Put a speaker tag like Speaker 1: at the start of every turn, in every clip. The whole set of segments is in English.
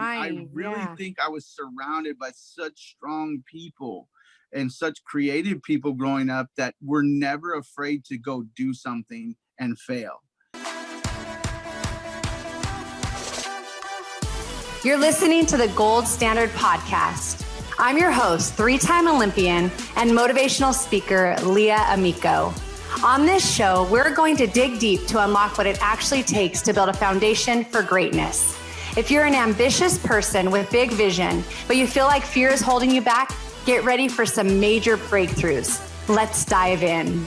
Speaker 1: I really think I was surrounded by such strong people and such creative people growing up that were never afraid to go do something and fail.
Speaker 2: You're listening to the Gold Standard Podcast. I'm your host, three-time Olympian and motivational speaker, Leah Amico. On this show, we're going to dig deep to unlock what it actually takes to build a foundation for greatness. If you're an ambitious person with big vision, but you feel like fear is holding you back, get ready for some major breakthroughs. Let's dive in.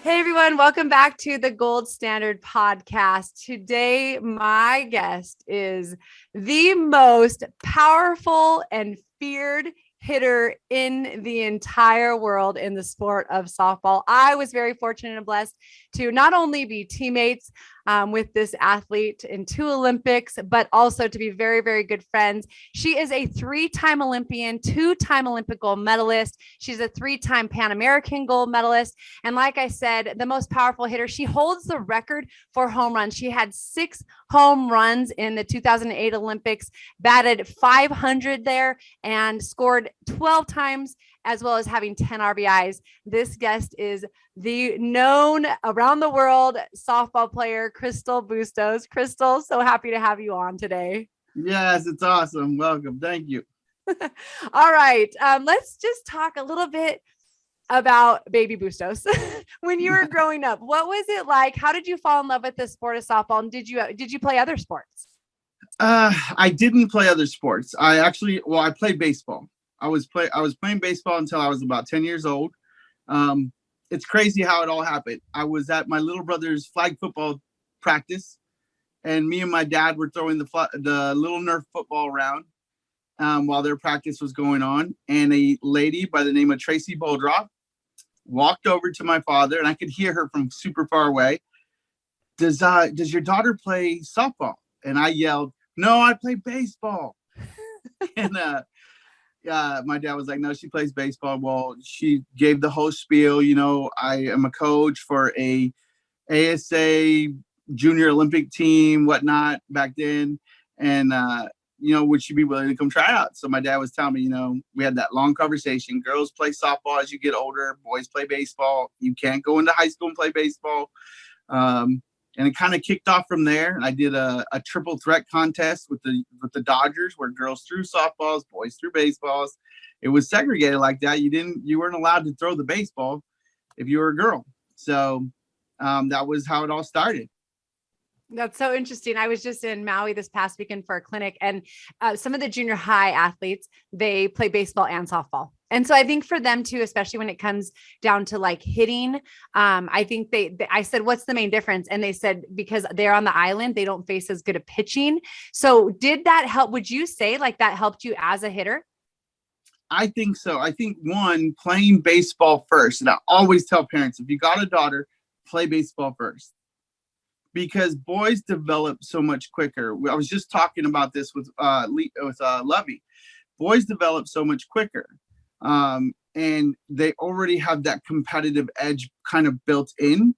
Speaker 2: Hey everyone, welcome back to the Gold Standard Podcast. Today, my guest is the most powerful and feared hitter in the entire world in the sport of softball. I was very fortunate and blessed to not only be teammates with this athlete in 2 Olympics, but also to be very, very good friends. She is a 3-time Olympian, 2-time Olympic gold medalist. She's a 3-time Pan American gold medalist. And like I said, the most powerful hitter. She holds the record for home runs. She had 6 home runs in the 2008 Olympics, batted 500 there, and scored 12 times, as well as having 10 RBIs. This guest is the known around the world softball player, Crystl Bustos. Crystl, so happy to have you on today.
Speaker 1: Yes, it's awesome. Welcome. Thank you.
Speaker 2: All right. Let's just talk a little bit about baby Bustos. When you were growing up, what was it like? How did you fall in love with the sport of softball? And did you play other sports?
Speaker 1: I didn't play other sports. I played baseball. I was playing baseball until I was about 10 years old. It's crazy how it all happened. I was at my little brother's flag football practice, and me and my dad were throwing the little Nerf football around while their practice was going on. And a lady by the name of Tracy Boldroff walked over to my father, and I could hear her from super far away. Does your daughter play softball? And I yelled, "No, I play baseball." And my dad was like, "No, she plays baseball." Well, she gave the whole spiel. I am a coach for a ASA junior Olympic team, whatnot back then. And, would she be willing to come try out? So my dad was telling me, we had that long conversation. Girls play softball as you get older. Boys play baseball. You can't go into high school and play baseball. And it kind of kicked off from there. And I did a triple threat contest with the Dodgers, where girls threw softballs, boys threw baseballs. It was segregated like that. You weren't allowed to throw the baseball if you were a girl. So that was how it all started.
Speaker 2: That's so interesting. I was just in Maui this past weekend for a clinic, and some of the junior high athletes, they play baseball and softball. And so I think for them too, especially when it comes down to like hitting, I think I said, "What's the main difference?" And they said, because they're on the island, they don't face as good at pitching. So did that help? Would you say like that helped you as a hitter?
Speaker 1: I think so. I think playing baseball first. And I always tell parents, if you got a daughter, play baseball first, because boys develop so much quicker. I was just talking about this with Lovey. Boys develop so much quicker. And they already have that competitive edge kind of built in.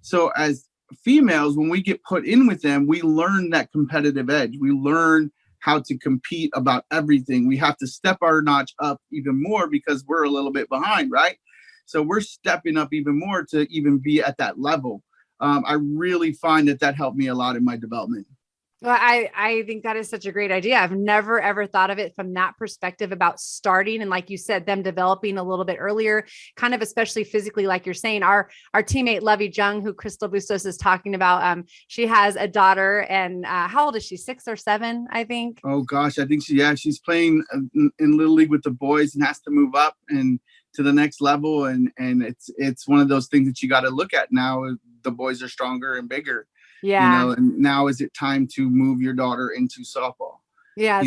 Speaker 1: So as females, when we get put in with them, we learn that competitive edge. We learn how to compete about everything. We have to step our notch up even more because we're a little bit behind, right? So we're stepping up even more to even be at that level. I really find that helped me a lot in my development.
Speaker 2: Well, I think that is such a great idea. I've never, ever thought of it from that perspective about starting. And like you said, them developing a little bit earlier, kind of, especially physically, like you're saying, our teammate, Lovey Jung, who Crystl Bustos is talking about. She has a daughter, and how old is she? 6 or 7, I think.
Speaker 1: Oh gosh. I think she's playing in Little League with the boys and has to move up and to the next level. And it's one of those things that you got to look at now. The boys are stronger and bigger.
Speaker 2: Yeah.
Speaker 1: And now is it time to move your daughter into softball?
Speaker 2: Yeah.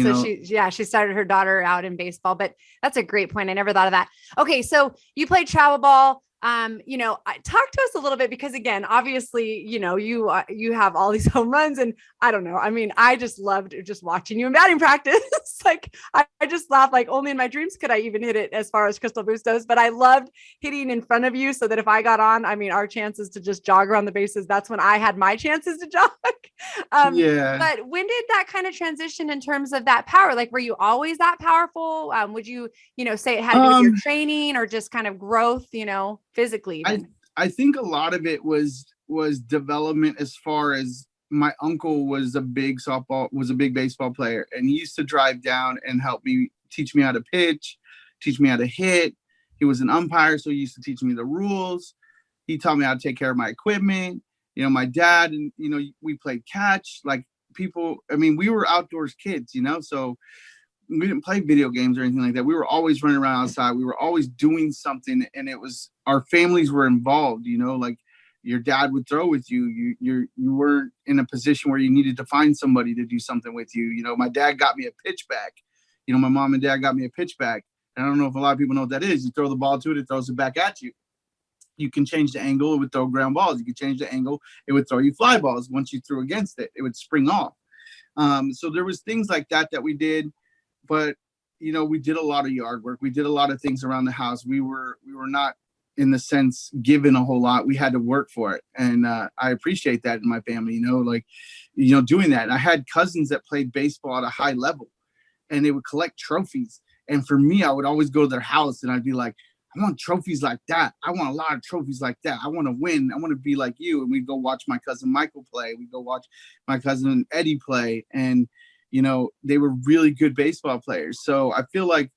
Speaker 2: She started her daughter out in baseball, but that's a great point. I never thought of that. Okay. So you played travel ball. Talk to us a little bit, because again, obviously, you have all these home runs, and I don't know. I mean, I just loved just watching you in batting practice. Like I just laugh, like only in my dreams could I even hit it as far as Crystl Bustos, but I loved hitting in front of you so that if I got on, I mean, our chances to just jog around the bases, that's when I had my chances to jog.
Speaker 1: Yeah.
Speaker 2: But when did that kind of transition in terms of that power? Like, were you always that powerful? Would you, say it had to do with your training or just kind of growth, physically even?
Speaker 1: I think a lot of it was development, as far as my uncle was a big baseball player, and he used to drive down and help me, teach me how to pitch, teach me how to hit. He was an umpire, so he used to teach me the rules. He taught me how to take care of my equipment. My dad, and we played catch. Like, people, I mean, we were outdoors kids, so we didn't play video games or anything like that. We were always running around outside. We were always doing something, and it was, our families were involved, like your dad would throw with you. You weren't in a position where you needed to find somebody to do something with you. My dad got me a pitch back. My mom and dad got me a pitch back. I don't know if a lot of people know what that is. You throw the ball to it, it throws it back at you. You can change the angle, it would throw ground balls. You could change the angle, it would throw you fly balls. Once you threw against it, it would spring off. So there was things like that we did. But, we did a lot of yard work. We did a lot of things around the house. We were not, in the sense, given a whole lot. We had to work for it. And I appreciate that in my family, doing that. And I had cousins that played baseball at a high level, and they would collect trophies. And for me, I would always go to their house and I'd be like, I want trophies like that. I want a lot of trophies like that. I want to win. I want to be like you. And we'd go watch my cousin Michael play. We'd go watch my cousin Eddie play. And, they were really good baseball players. So I feel like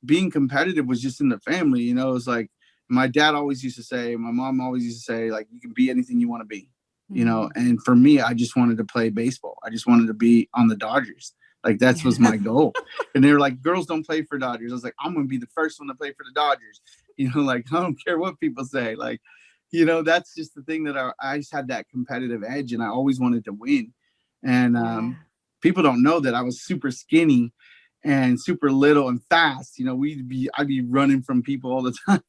Speaker 1: being competitive was just in the family. It was like, my dad always used to say, my mom always used to say, like, you can be anything you want to be, and for me, I just wanted to play baseball. I just wanted to be on the Dodgers. Like, that was my goal. And they were like, girls don't play for Dodgers. I was like, I'm going to be the first one to play for the Dodgers. Like, I don't care what people say. Like, that's just the thing, that I just had that competitive edge, and I always wanted to win. And people don't know that I was super skinny and super little and fast. I'd be running from people all the time.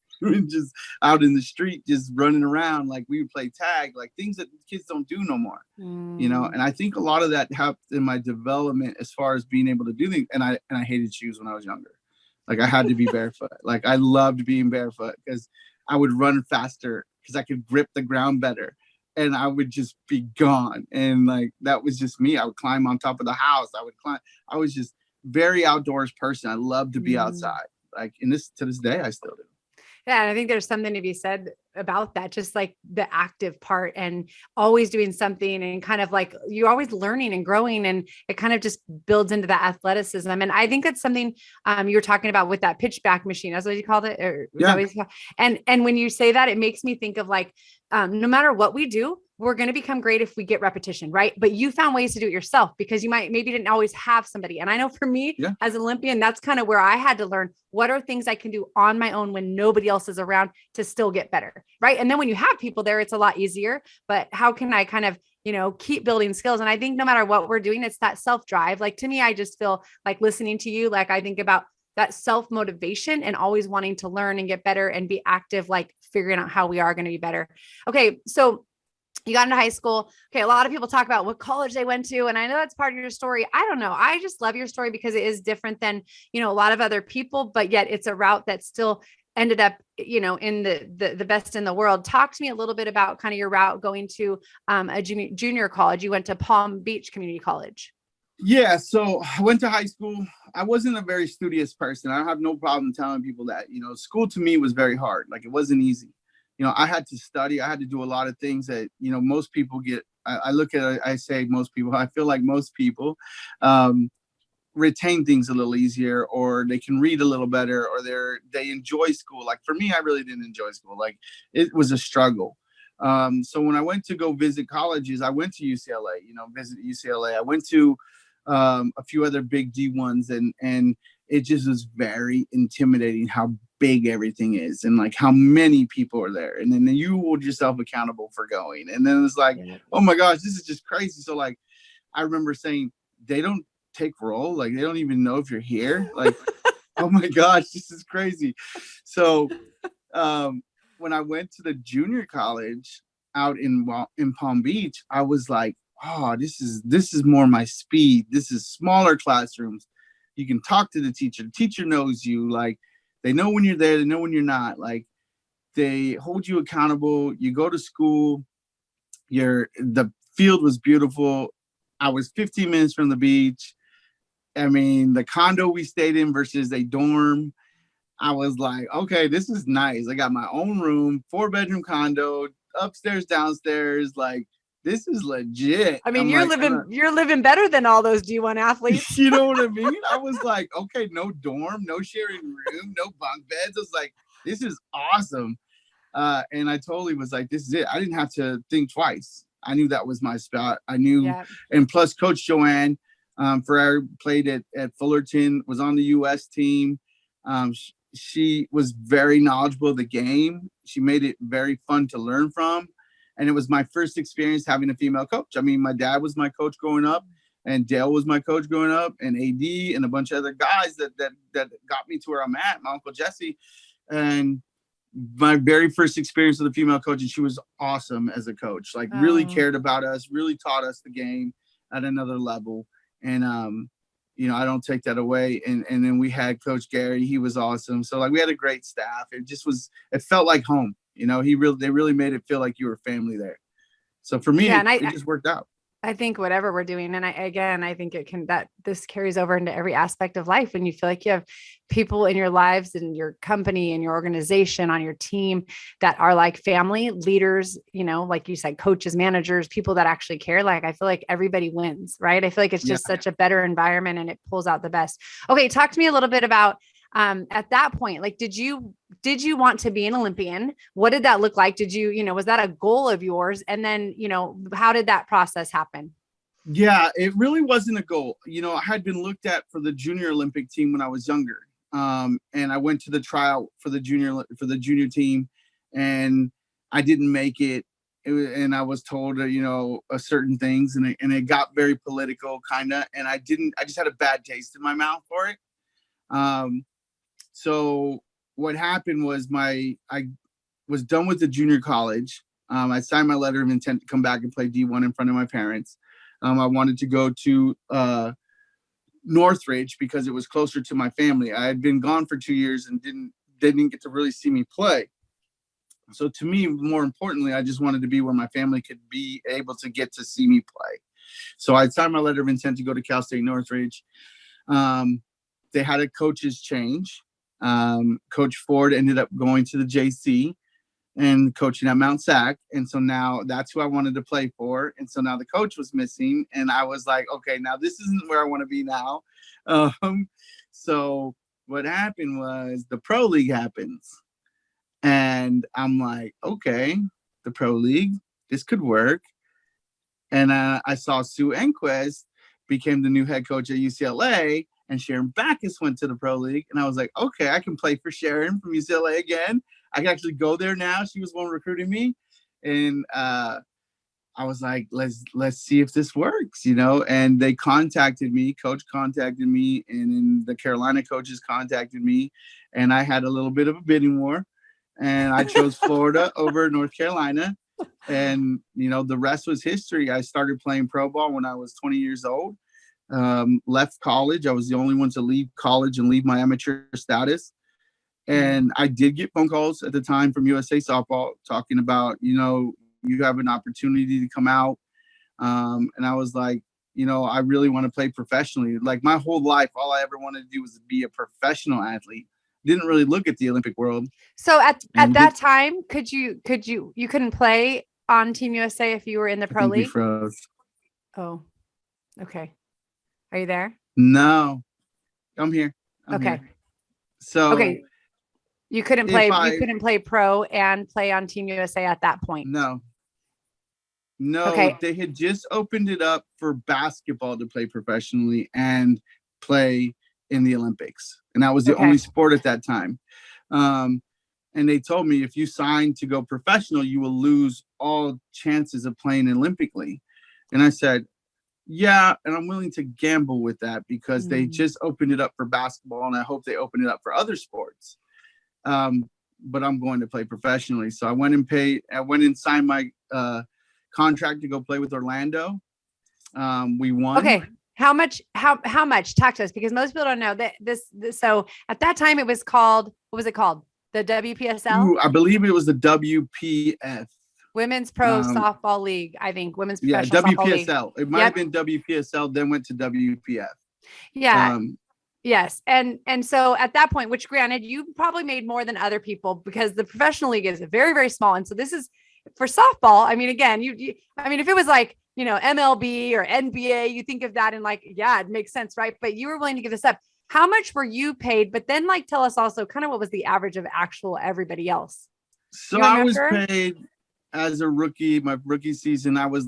Speaker 1: Just out in the street, just running around. Like, we would play tag, like things that kids don't do no more. And I think a lot of that helped in my development as far as being able to do things. And I hated shoes when I was younger. Like, I had to be barefoot. Like, I loved being barefoot because I would run faster because I could grip the ground better. And I would just be gone. And like, that was just me. I would climb on top of the house. I was just very outdoors person. I love to be outside. Like, to this day, I still do.
Speaker 2: Yeah. And I think there's something to be said about that, just like the active part and always doing something, and kind of like you're always learning and growing, and it kind of just builds into the athleticism. And I think that's something you were talking about with that pitch back machine. That's what you called it. Or
Speaker 1: yeah.
Speaker 2: And when you say that, it makes me think of like, no matter what we do, we're going to become great if we get repetition, right? But you found ways to do it yourself because you maybe didn't always have somebody. And I know for me as an Olympian, that's kind of where I had to learn what are things I can do on my own when nobody else is around to still get better, right? And then when you have people there, it's a lot easier. But how can I kind of, keep building skills? And I think no matter what we're doing, it's that self-drive. Like, to me, I just feel like listening to you, like I think about that self-motivation and always wanting to learn and get better and be active, like figuring out how we are going to be better. Okay. So you got into high school. Okay. A lot of people talk about what college they went to. And I know that's part of your story. I don't know. I just love your story because it is different than, a lot of other people, but yet it's a route that still ended up, in the best in the world. Talk to me a little bit about kind of your route going to a junior college. You went to Palm Beach Community College.
Speaker 1: Yeah. So I went to high school. I wasn't a very studious person. I have no problem telling people that, school to me was very hard. Like, it wasn't easy. I had to study. I had to do a lot of things that, most people get. I look at it, I say most people, I feel like most people retain things a little easier, or they can read a little better, or they enjoy school. Like, for me, I really didn't enjoy school. Like, it was a struggle. So when I went to go visit colleges, I went to UCLA, visit UCLA. I went to a few other big D1s, and it just was very intimidating how big everything is, and like how many people are there, and then you hold yourself accountable for going, and then it's like, oh my gosh, this is just crazy. So like, I remember saying, they don't take roll, like they don't even know if you're here, like oh my gosh, this is crazy. So when I went to the junior college out in Palm Beach, I was like, oh, this is more my speed. This is smaller classrooms. You can talk to the teacher. The teacher knows you. Like, they know when you're there. They know when you're not. Like, they hold you accountable. You go to school. The field was beautiful. I was 15 minutes from the beach. I mean, the condo we stayed in versus a dorm, I was like, okay, this is nice. I got my own room, 4-bedroom condo, upstairs, downstairs. Like, this is legit.
Speaker 2: I mean,
Speaker 1: I'm
Speaker 2: you're
Speaker 1: like,
Speaker 2: living better than all those D1 athletes.
Speaker 1: you know what I mean? I was like, okay, no dorm, no sharing room, no bunk beds. I was like, this is awesome. And I totally was like, this is it. I didn't have to think twice. I knew that was my spot. I knew,
Speaker 2: Yeah.
Speaker 1: and plus Coach Joanne Ferrer played at Fullerton, was on the U.S. team. She was very knowledgeable of the game. She made it very fun to learn from. And it was my first experience having a female coach. I mean, my dad was my coach growing up, and Dale was my coach growing up, and AD and a bunch of other guys that got me to where I'm at, my Uncle Jesse. And my very first experience with a female coach, and she was awesome as a coach, like really cared about us, really taught us the game at another level. And, I don't take that away. And then we had Coach Gary. He was awesome. So like we had a great staff. It felt like home. They really made it feel like you were family there. So for me, it just worked out.
Speaker 2: I think whatever we're doing, and I think this carries over into every aspect of life. When you feel like you have people in your lives and your company and your organization on your team that are like family leaders, like you said, coaches, managers, people that actually care. Like, I feel like everybody wins, right? I feel like it's just such a better environment and it pulls out the best. Okay. Talk to me a little bit about, at that point, like, did you want to be an Olympian? What did that look like? Did you, was that a goal of yours? And then, how did that process happen?
Speaker 1: Yeah, it really wasn't a goal. I had been looked at for the junior Olympic team when I was younger. And I went to the tryout for the junior team, and I didn't make it. And I was told, certain things, and it got very political kind of, and I just had a bad taste in my mouth for it. So what happened was I was done with the junior college. I signed my letter of intent to come back and play D1 in front of my parents. I wanted to go to Northridge because it was closer to my family. I had been gone for 2 years and didn't get to really see me play. So to me, more importantly, I just wanted to be where my family could be able to get to see me play. So I signed my letter of intent to go to Cal State Northridge. They had a coach's change. Coach Ford ended up going to the JC and coaching at Mount Sac. And so now that's who I wanted to play for. And so now the coach was missing, and I was like, okay, now this isn't where I want to be now. So what happened was the pro league happens, and I'm like, okay, the pro league, this could work. And I saw Sue Enquist became the new head coach at UCLA, and Sharon Backus went to the pro league. And I was like, okay, I can play for Sharon from UCLA again. I can actually go there now. She was the one recruiting me. And I was like, let's see if this works, and they contacted me. Coach contacted me, and then the Carolina coaches contacted me, and I had a little bit of a bidding war, and I chose Florida over North Carolina. And, the rest was history. I started playing pro ball when I was 20 years old. Left college. I was the only one to leave college and leave my amateur status. And I did get phone calls at the time from USA Softball talking about, you have an opportunity to come out. And I was like, I really want to play professionally. Like my whole life, all I ever wanted to do was be a professional athlete. Didn't really look at the Olympic world.
Speaker 2: So at that time, you couldn't play on Team USA if you were in the pro league? Oh, okay. Are you there?
Speaker 1: No, I'm here.
Speaker 2: Okay.
Speaker 1: Here. So
Speaker 2: okay. You couldn't play. You couldn't play pro and play on Team USA at that point.
Speaker 1: No.
Speaker 2: Okay.
Speaker 1: They had just opened it up for basketball to play professionally and play in the Olympics, and that was the only sport at that time. And they told me if you sign to go professional, you will lose all chances of playing Olympically. And I said, yeah, and I'm willing to gamble with that because they just opened it up for basketball, and I hope they open it up for other sports. but I'm going to play professionally. So I went and signed my contract to go play with Orlando. We won.
Speaker 2: Okay. How much? Talk to us, because most people don't know that this. So at that time it was called, what was it called? The WPSL?
Speaker 1: Ooh, I believe it was the WPF.
Speaker 2: Women's Pro Softball League, I think. Women's Professional Softball League.
Speaker 1: WPSL. It might have been WPSL, then went to WPF.
Speaker 2: Yeah. Yes. And so at that point, which granted, you probably made more than other people because the professional league is very, very small. And so this is for softball. I mean, again, I mean, if it was like, MLB or NBA, you think of that and like, yeah, it makes sense. Right. But you were willing to give this up. How much were you paid? But then like, tell us also kind of what was the average of actual everybody else?
Speaker 1: So I was paid as a rookie, my rookie season, it was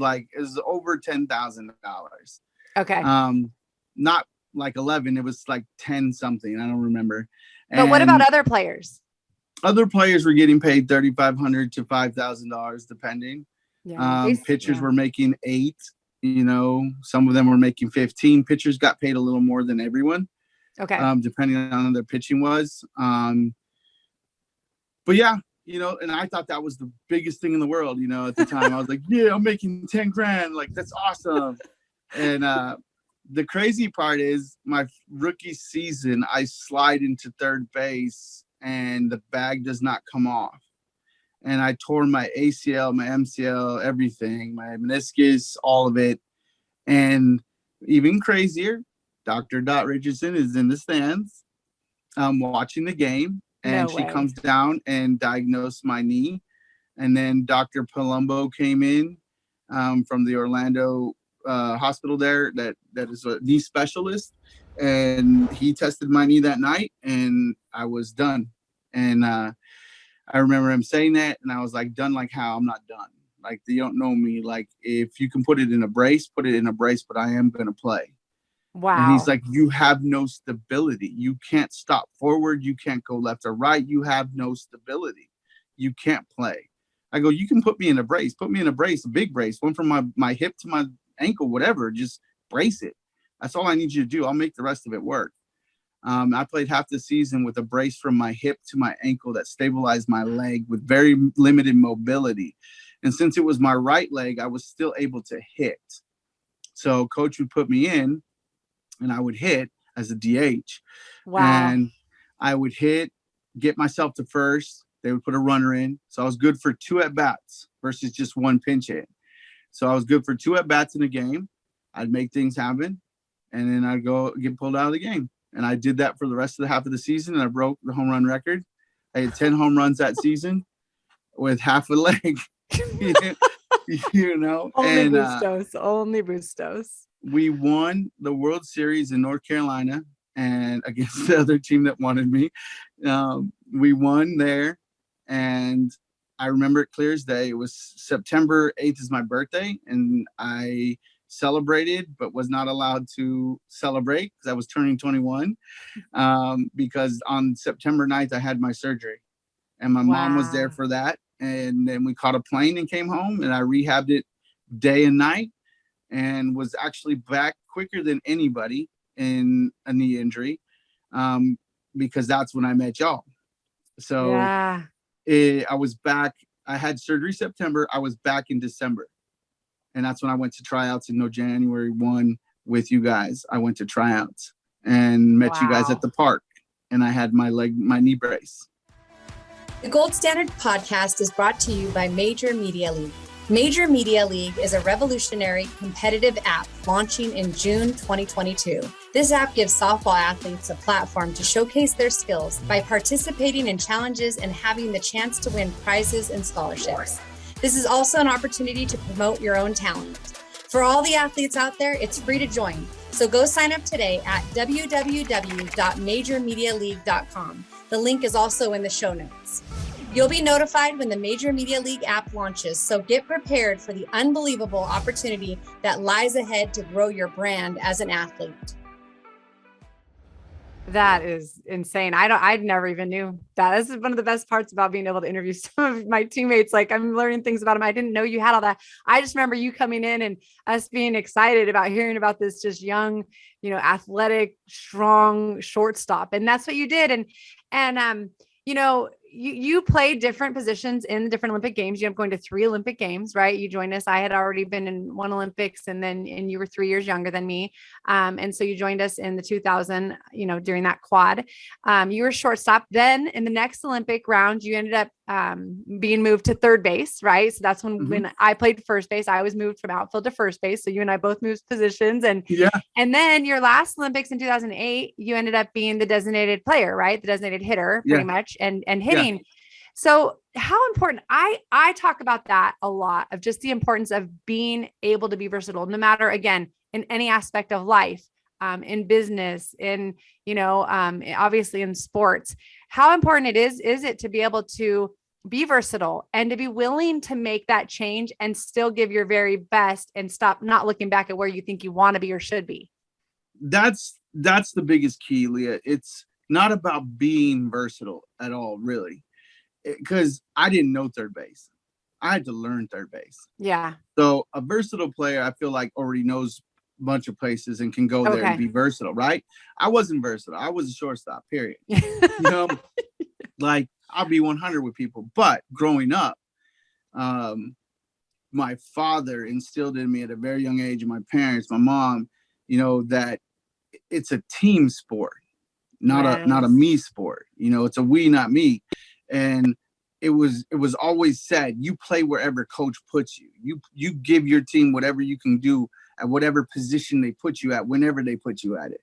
Speaker 1: over $10,000.
Speaker 2: Okay.
Speaker 1: Not like 11, it was like 10 something. I don't remember.
Speaker 2: But what about other players?
Speaker 1: Other players were getting paid $3,500 to $5,000 depending. Yeah, pitchers were making $8, some of them were making 15. Pitchers got paid a little more than everyone.
Speaker 2: Okay.
Speaker 1: Depending on how their pitching was. But yeah, and I thought that was the biggest thing in the world, at the time. I was like, yeah, I'm making 10 grand. Like, that's awesome. And the crazy part is my rookie season, I slide into third base and the bag does not come off. And I tore my ACL, my MCL, everything, my meniscus, all of it. And even crazier, Dr. Dot Richardson is in the stands watching the game. And she comes down and diagnosed my knee. And then Dr. Palumbo came in from the Orlando hospital there that is a knee specialist. And he tested my knee that night and I was done. And I remember him saying that, and I was like, done like how? I'm not done. Like, you don't know me. Like, if you can put it in a brace, put it in a brace, but I am going to play.
Speaker 2: Wow.
Speaker 1: And he's like, you have no stability. You can't stop forward. You can't go left or right. You have no stability. You can't play. I go, you can put me in a brace. Put me in a brace, a big brace, one from my hip to my ankle, whatever. Just brace it. That's all I need you to do. I'll make the rest of it work. I played half the season with a brace from my hip to my ankle that stabilized my leg with very limited mobility. And since it was my right leg, I was still able to hit. So coach would put me in and I would hit as a DH.
Speaker 2: Wow.
Speaker 1: And I would hit, get myself to first. They would put a runner in. So I was good for 2 at-bats versus just 1 pinch hit. So I was good for 2 at-bats in a game. I'd make things happen. And then I'd go get pulled out of the game. And I did that for the rest of the half of the season, and I broke the home run record. I had 10 home runs that season with half a leg,
Speaker 2: Only Bustos.
Speaker 1: We won the World Series in North Carolina and against the other team that wanted me. We won there, and I remember it clear as day. It was September 8th is my birthday, and I celebrated but was not allowed to celebrate because I was turning 21 because on September 9th I had my surgery and my mom was there for that, and then we caught a plane and came home and I rehabbed it day and night and was actually back quicker than anybody in a knee injury because that's when I met y'all. So I was back. I had surgery September. I was back in December. And that's when I went to tryouts in January 1 with you guys. I went to tryouts and met you guys at the park. And I had my knee brace.
Speaker 3: The Gold Standard podcast is brought to you by Major Media League. Major Media League is a revolutionary competitive app launching in June 2022. This app gives softball athletes a platform to showcase their skills by participating in challenges and having the chance to win prizes and scholarships. This is also an opportunity to promote your own talent. For all the athletes out there, it's free to join. So go sign up today at www.majormedialeague.com. The link is also in the show notes. You'll be notified when the Major Media League app launches, so get prepared for the unbelievable opportunity that lies ahead to grow your brand as an athlete.
Speaker 2: That is insane. I never even knew that. This is one of the best parts about being able to interview some of my teammates. Like, I'm learning things about them. I didn't know you had all that. I just remember you coming in and us being excited about hearing about this just young, athletic, strong shortstop. And that's what you did. And you played different positions in the different Olympic games. You ended up going to 3 Olympic games, right? You joined us. I had already been in 1 Olympics, and you were 3 years younger than me. And so you joined us in the 2000, during that quad. You were shortstop. Then in the next Olympic round, you ended up being moved to third base, right? So that's when I played first base. I was moved from outfield to first base. So you and I both moved positions. And then your last Olympics in 2008, you ended up being the designated player, right? The designated hitter, pretty much, and hitting. So how important, I talk about that a lot, of just the importance of being able to be versatile, no matter, again, in any aspect of life, in business, obviously in sports. How important is it to be able to be versatile and to be willing to make that change and still give your very best and stop not looking back at where you think you want to be or should be?
Speaker 1: That's the biggest key, Leah. It's not about being versatile at all, really, because I didn't know third base. I had to learn third base.
Speaker 2: Yeah.
Speaker 1: So a versatile player, I feel like, already knows a bunch of places and can go there and be versatile, right? I wasn't versatile. I was a shortstop, period. Like, I'll be 100 with people. But growing up, my father instilled in me at a very young age, and my parents, my mom, that it's a team sport, not a me sport. It's a we, not me. And it was always said, you play wherever coach puts you. You give your team whatever you can do at whatever position they put you at, whenever they put you at it.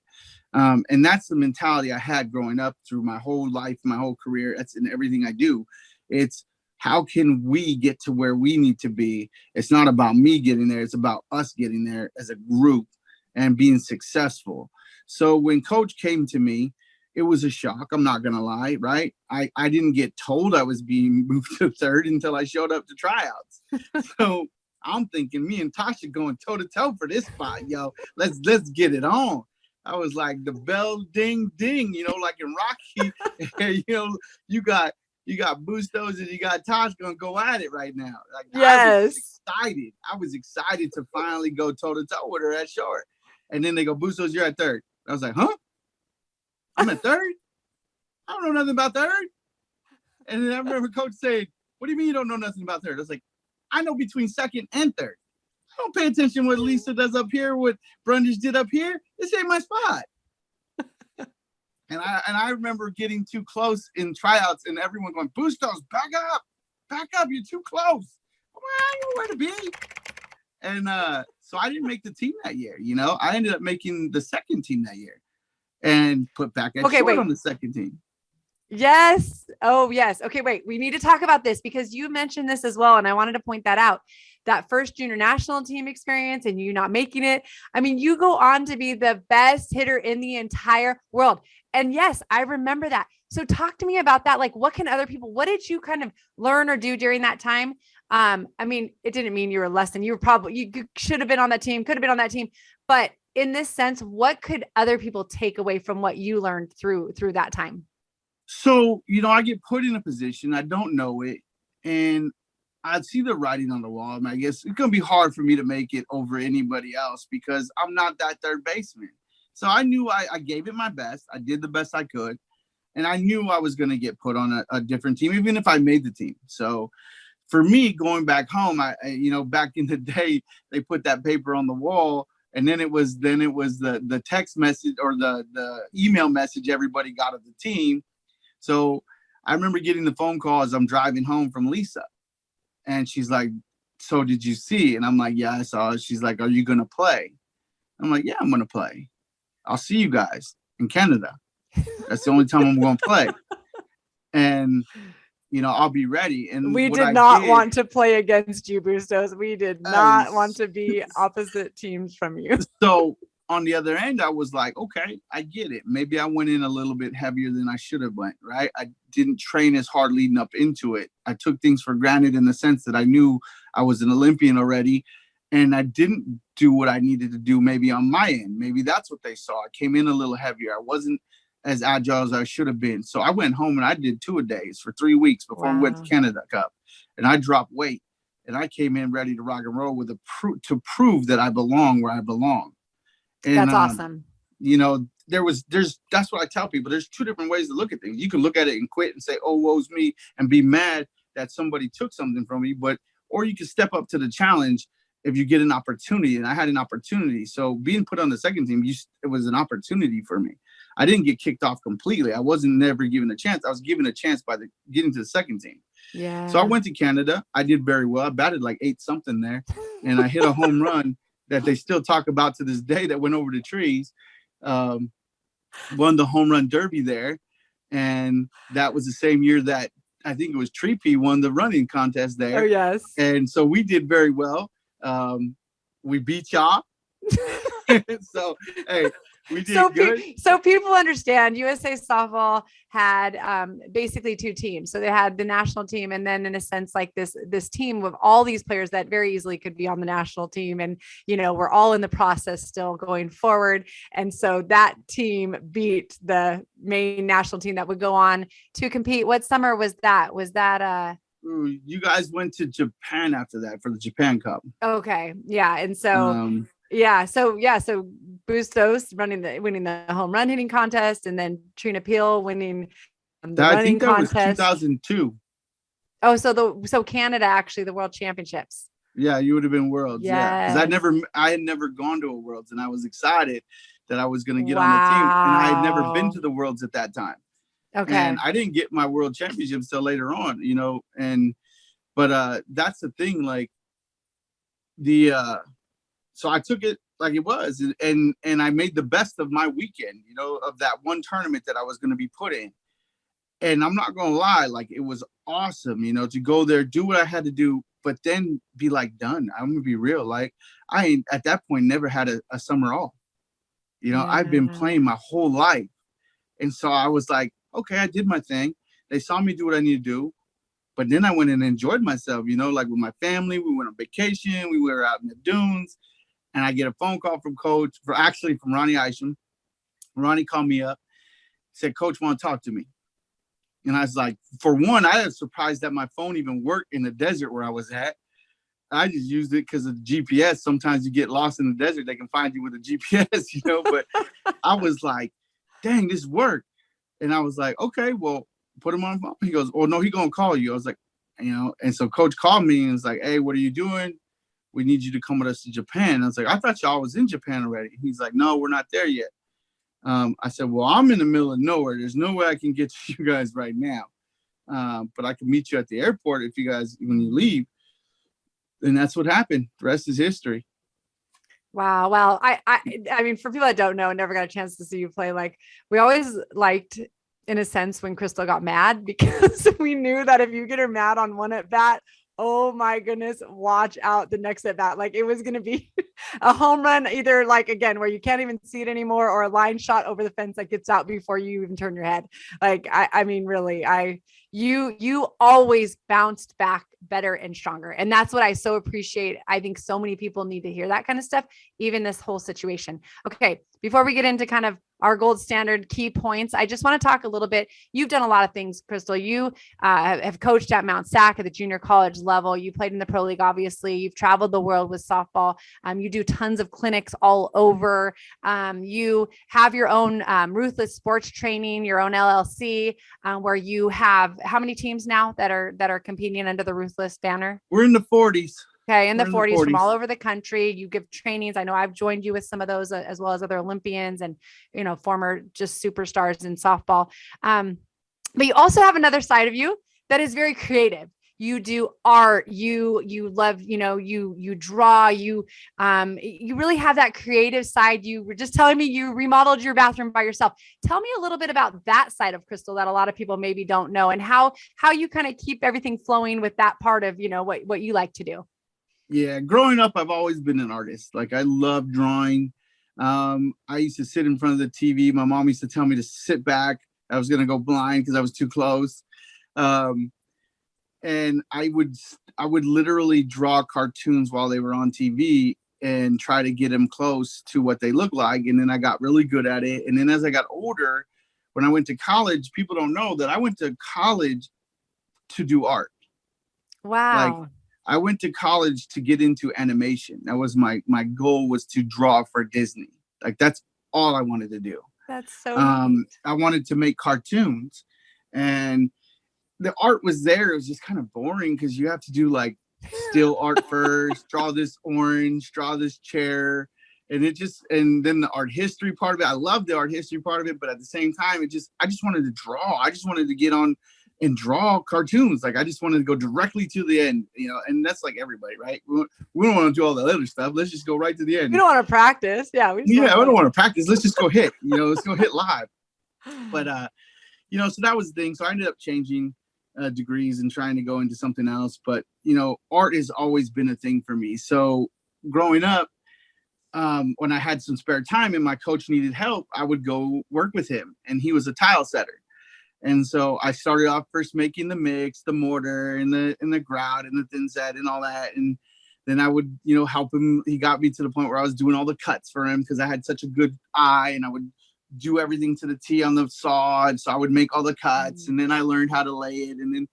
Speaker 1: And that's the mentality I had growing up through my whole life, my whole career. That's in everything I do. It's, how can we get to where we need to be? It's not about me getting there. It's about us getting there as a group and being successful. So when coach came to me, it was a shock. I'm not going to lie, right? I didn't get told I was being moved to third until I showed up to tryouts. So I'm thinking, me and Tasha going toe to toe for this spot, yo. Let's get it on. I was like, the bell ding ding, like in Rocky. You got Bustos and you got Tosh gonna go at it right now. Like,
Speaker 2: yes,
Speaker 1: I was excited to finally go toe to toe with her at short. And then they go, Bustos, you're at third. I was like, huh? I'm at third? I don't know nothing about third. And then I remember coach saying, what do you mean you don't know nothing about third? I was like, I know between second and third. I don't pay attention what Lisa does up here, what Brundage did up here. This ain't my spot. And I remember getting too close in tryouts and everyone going, Bustos, back up, you're too close. I know where to be. And so I didn't make the team that year, I ended up making the second team that year and put back at short on the second team.
Speaker 2: Yes. Oh, yes. Okay, wait. We need to talk about this because you mentioned this as well. And I wanted to point that out. That first junior national team experience and you not making it. I mean, you go on to be the best hitter in the entire world. And yes, I remember that. So talk to me about that. Like, what did you kind of learn or do during that time? I mean, it didn't mean you were less than, you should have been on that team, could have been on that team. But in this sense, what could other people take away from what you learned through that time?
Speaker 1: So, I get put in a position, I don't know it, and I see the writing on the wall. I mean, I guess it's going to be hard for me to make it over anybody else because I'm not that third baseman. So I knew I gave it my best. I did the best I could. And I knew I was going to get put on a different team, even if I made the team. So for me, going back home, back in the day, they put that paper on the wall. And then it was the text message or the email message everybody got of the team. So I remember getting the phone call as I'm driving home from Lisa. And she's like, so did you see? And I'm like, yeah, I saw it. She's like, are you going to play? I'm like, yeah, I'm going to play. I'll see you guys in Canada. That's the only time I'm going to play. And, I'll be ready. And
Speaker 2: we did not want to play against you, Bustos. We did not want to be opposite teams from you.
Speaker 1: So on the other end, I was like, okay, I get it. Maybe I went in a little bit heavier than I should have went, right? I didn't train as hard leading up into it. I took things for granted in the sense that I knew I was an Olympian already, and I didn't do what I needed to do maybe on my end. Maybe that's what they saw. I came in a little heavier. I wasn't as agile as I should have been. So I went home and I did 2-a-days for 3 weeks before we went to Canada Cup, and I dropped weight, and I came in ready to rock and roll with to prove that I belong where I belong. And,
Speaker 2: that's awesome.
Speaker 1: that's what I tell people. There's two different ways to look at things. You can look at it and quit and say, oh, woe's me, and be mad that somebody took something from me. Or you can step up to the challenge if you get an opportunity. And I had an opportunity. So being put on the second team, it was an opportunity for me. I didn't get kicked off completely. I wasn't never given a chance. I was given a chance by getting to the second team.
Speaker 2: Yeah.
Speaker 1: So I went to Canada. I did very well. I batted like 8 something there, and I hit a home run that they still talk about to this day that went over the trees. Won the home run derby there, and that was the same year that I think it was Treepy won the running contest there.
Speaker 2: Oh yes.
Speaker 1: And so we did very well. We beat y'all. So hey, we did good.
Speaker 2: So people understand USA softball had basically 2 teams. So they had the national team, and then in a sense, like this team with all these players that very easily could be on the national team. And, we're all in the process still going forward. And so that team beat the main national team that would go on to compete. What summer was that? Was that
Speaker 1: you guys went to Japan after that for the Japan Cup.
Speaker 2: Okay. Yeah. And so so Bustos winning the home run hitting contest, and then Trina Peel winning the running contest.
Speaker 1: That was 2002.
Speaker 2: Oh, so Canada, actually, the World Championships.
Speaker 1: Yeah, you would have been Worlds.
Speaker 2: Yes.
Speaker 1: Yeah, because I had never gone to a Worlds, and I was excited that I was going to get on the team, and I had never been to the Worlds at that time.
Speaker 2: Okay.
Speaker 1: And I didn't get my World Championships till later on, but that's the thing, like so I took it like it was, and I made the best of my weekend, of that one tournament that I was going to be put in. And I'm not going to lie, like it was awesome, to go there, do what I had to do, but then be like done. I'm going to be real. Like I ain't at that point never had a summer off. I've been playing my whole life. And so I was like, okay, I did my thing. They saw me do what I need to do. But then I went and enjoyed myself, like with my family. We went on vacation. We were out in the dunes. And I get a phone call from Coach, from Ronnie Isham. Ronnie called me up, said, Coach, want to talk to me. And I was like, for one, I was surprised that my phone even worked in the desert where I was at. I just used it because of the GPS. Sometimes you get lost in the desert, they can find you with a GPS, but I was like, dang, this worked. And I was like, okay, well, put him on the phone. He goes, oh, no, he's going to call you. I was like, and so Coach called me and was like, hey, what are you doing? We need you to come with us to Japan. I was like, I thought y'all was in Japan already. He's like, no, we're not there yet. I said, well, I'm in the middle of nowhere. There's no way I can get to you guys right now. But I can meet you at the airport when you leave. And that's what happened. The rest is history.
Speaker 2: Wow. Well, I mean, for people that don't know, never got a chance to see you play, like we always liked, in a sense, when Crystal got mad, because we knew that if you get her mad on one at bat, oh my goodness, watch out the next at bat. Like it was going to be a home run, either like, again, where you can't even see it anymore, or a line shot over the fence that gets out before you even turn your head. Like, I mean, really, you always bounced back better and stronger. And that's what I so appreciate. I think so many people need to hear that kind of stuff, even this whole situation. Okay. Before we get into kind of our gold standard key points, I just want to talk a little bit. You've done a lot of things, Crystal. You have coached at Mount Sac at the junior college level. You played in the pro league, obviously. You've traveled the world with softball. You do tons of clinics all over. You have your own Ruthless Sports Training, your own LLC, where you have how many teams now that are competing under the Ruthless banner?
Speaker 1: We're in the 40s.
Speaker 2: Okay. In the 40s from all over the country. You give trainings. I know I've joined you with some of those, as well as other Olympians and, former just superstars in softball. But you also have another side of you that is very creative. You do art, you love, you draw, you really have that creative side. You were just telling me you remodeled your bathroom by yourself. Tell me a little bit about that side of Crystal that a lot of people maybe don't know, and how you kind of keep everything flowing with that part of, what you like to do.
Speaker 1: Yeah, growing up, I've always been an artist. Like I love drawing. I used to sit in front of the TV. My mom used to tell me to sit back. I was going to go blind because I was too close. And I would literally draw cartoons while they were on TV and try to get them close to what they look like. And then I got really good at it. And then as I got older, when I went to college, people don't know that I went to college to do art.
Speaker 2: Wow.
Speaker 1: Like, I went to college to get into animation. That was my goal, was to draw for Disney. Like that's all I wanted to do.
Speaker 2: That's so neat.
Speaker 1: I wanted to make cartoons, and the art was there. It was just kind of boring because you have to do like still art first, draw this orange, draw this chair. And then the art history part of it. I love the art history part of it, but at the same time, I just wanted to draw. I just wanted to get on and draw cartoons. Like I just wanted to go directly to the end, and that's like everybody, right? We don't want to do all that other stuff. Let's just go right to the end.
Speaker 2: We don't want to practice. Yeah. We
Speaker 1: don't want to practice. Let's just go hit, let's go hit live. But, so that was the thing. So I ended up changing degrees and trying to go into something else. But, art has always been a thing for me. So growing up, when I had some spare time and my coach needed help, I would go work with him, and he was a tile setter. And so I started off first making the mix, the mortar, and the grout, and the thin set, and all that. And then I would, help him. He got me to the point where I was doing all the cuts for him because I had such a good eye, and I would do everything to the T on the saw. And so I would make all the cuts, and then I learned how to lay it. And then,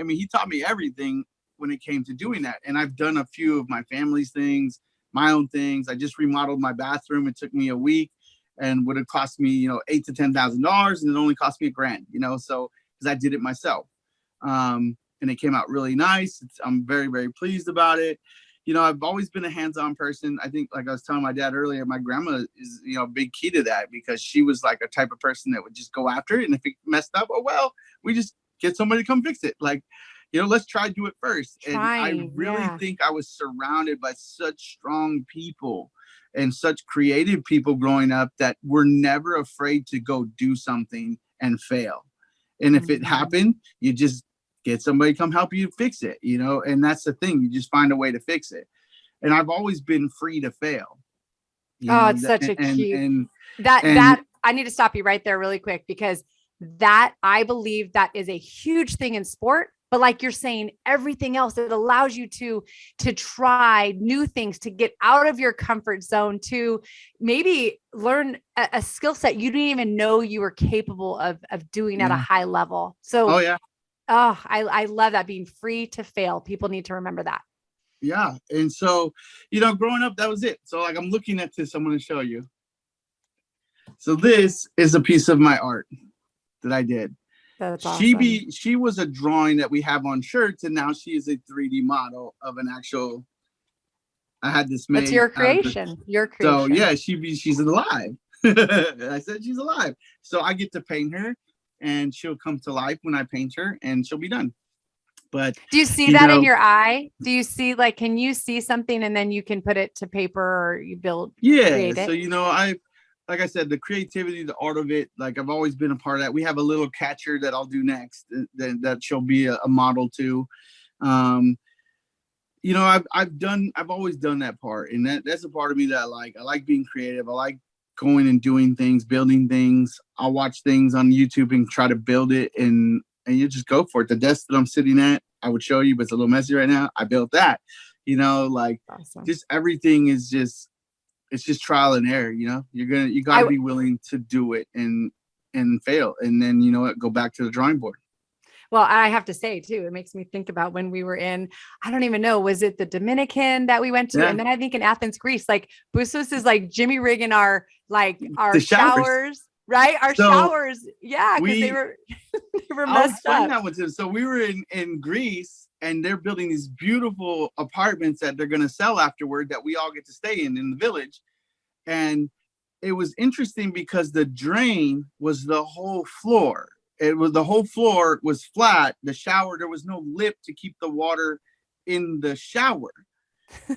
Speaker 1: he taught me everything when it came to doing that. And I've done a few of my family's things, my own things. I just remodeled my bathroom. It took me a week and would have cost me, $8,000 to $10,000, and it only cost me $1,000, so because I did it myself. And it came out really nice. I'm very, very pleased about it. I've always been a hands-on person. I think, like I was telling my dad earlier, my grandma is, a big key to that, because she was like a type of person that would just go after it. And if it messed up, oh, well, we just get somebody to come fix it. Like, let's try to do it first. And I really think I was surrounded by such strong people and such creative people growing up that were never afraid to go do something and fail. And if it happened, you just get somebody to come help you fix it, and that's the thing. You just find a way to fix it. And I've always been free to fail.
Speaker 2: It's such a cute, that I need to stop you right there really quick, because that, I believe that is a huge thing in sport. But like you're saying, everything else, it allows you to try new things, to get out of your comfort zone, to maybe learn a skill set you didn't even know you were capable of doing at a high level. So, I love that, being free to fail. People need to remember that.
Speaker 1: Yeah. And so, growing up, that was it. So like, I'm looking at this, I'm going to show you. So this is a piece of my art that I did.
Speaker 2: That's awesome.
Speaker 1: She was a drawing that we have on shirts, and now she is a 3D model of an actual. I had this made.
Speaker 2: It's your creation. Your creation.
Speaker 1: So yeah, she's alive. I said she's alive. So I get to paint her, and she'll come to life when I paint her, and she'll be done. But
Speaker 2: do you see that in your eye? Do you see, like, can you see something and then you can put it to paper, or you build?
Speaker 1: Yeah.
Speaker 2: Create it?
Speaker 1: So like I said, the creativity, the art of it, like I've always been a part of that. We have a little catcher that I'll do next that she'll be a model to. I've always done that part, and that's a part of me that I like. I like being creative. I like going and doing things, building things. I'll watch things on YouTube and try to build it, and you just go for it. The desk that I'm sitting at, I would show you, but it's a little messy right now. I built that,
Speaker 2: awesome.
Speaker 1: Just everything is just, it's just trial and error. You gotta be willing to do it and fail. And then, go back to the drawing board.
Speaker 2: Well, I have to say too, it makes me think about when we were in, I don't even know, was it the Dominican that we went to? Yeah. And then I think in Athens, Greece, like Bustos is like Jimmy rigging our showers. Right? Our showers. Yeah. Cause they were messed up.
Speaker 1: That one too. So we were in Greece, and they're building these beautiful apartments that they're going to sell afterward that we all get to stay in the village. And it was interesting because the drain was the whole floor. The whole floor was flat. The shower, there was no lip to keep the water in the shower.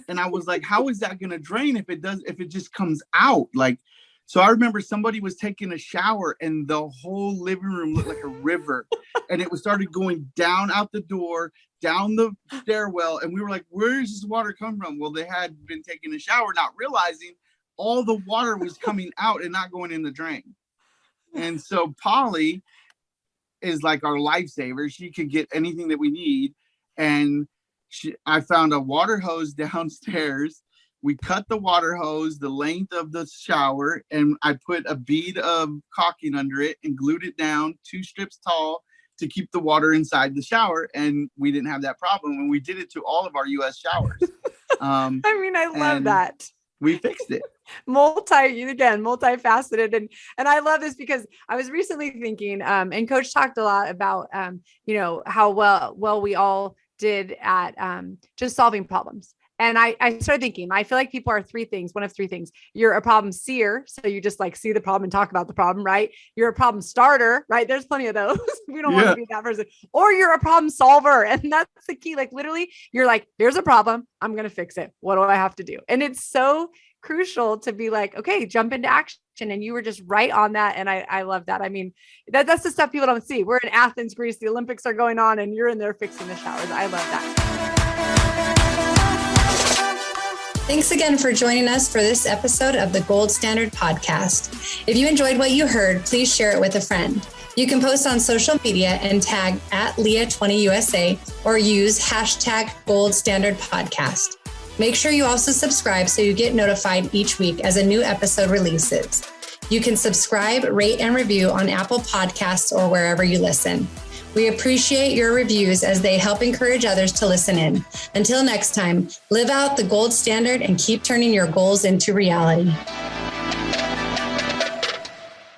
Speaker 1: And I was like, how is that going to drain if it just comes out? Like, so I remember somebody was taking a shower, and the whole living room looked like a river, and it started going down out the door, down the stairwell. And we were like, where is this water come from? Well, they had been taking a shower, not realizing all the water was coming out and not going in the drain. And so Polly is like our lifesaver. She could get anything that we need. And I found a water hose downstairs. We cut the water hose the length of the shower, and I put a bead of caulking under it and glued it down 2 strips tall to keep the water inside the shower. And we didn't have that problem. And we did it to all of our US showers.
Speaker 2: I love that.
Speaker 1: we fixed it.
Speaker 2: Multifaceted. And I love this because I was recently thinking, and Coach talked a lot about, how well we all did at just solving problems. And I started thinking, I feel like people are one of three things. You're a problem seer. So you just like see the problem and talk about the problem, right? You're a problem starter, right? There's plenty of those. We don't want to be that person. Or you're a problem solver. And that's the key. Like literally, you're like, here's a problem. I'm going to fix it. What do I have to do? And it's so crucial to be like, okay, jump into action. And you were just right on that. And I love that. I mean, that's the stuff people don't see. We're in Athens, Greece. The Olympics are going on and you're in there fixing the showers. I love that.
Speaker 3: Thanks again for joining us for this episode of the Gold Standard Podcast. If you enjoyed what you heard, please share it with a friend. You can post on social media and tag @Leah20USA or use #Gold Standard Podcast. Make sure you also subscribe so you get notified each week as a new episode releases. You can subscribe, rate, and review on Apple Podcasts or wherever you listen. We appreciate your reviews as they help encourage others to listen in. Until next time, live out the gold standard and keep turning your goals into reality.